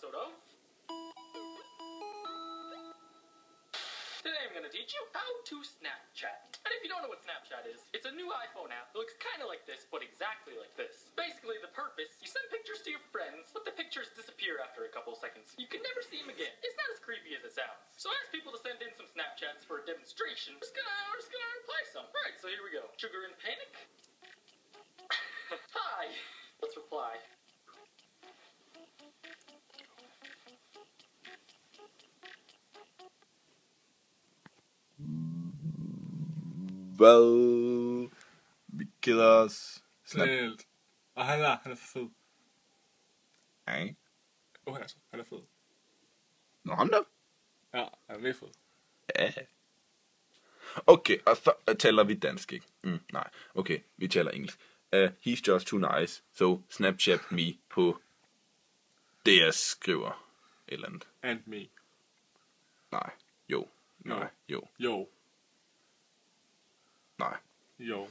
episode of... Today I'm going to teach you how to Snapchat. And if you don't know what Snapchat is, it's a new iPhone app that looks kind of like this, but exactly like this. Basically, the purpose, you send pictures to your friends, but the pictures disappear after a couple seconds. You can never see them again. It's not as creepy as it sounds. So I asked people to send in some Snapchats for a demonstration. We're just gonna reply some. Alright, so here we go. Sugar and Panic. Hi. Let's reply. Hvad? Vi keder os. Snælt. Og han er for fed. Nej. Han er fed. Nå, ham der? Ja, han er virkelig fed. Ja. Okay, og så taler vi dansk, ikke? Nej, okay, vi taler engelsk. He's just too nice, so Snapchat me på det, jeg skriver et eller andet. And me. Nej, jo. Nej, jo. Jo. Nej. Jo.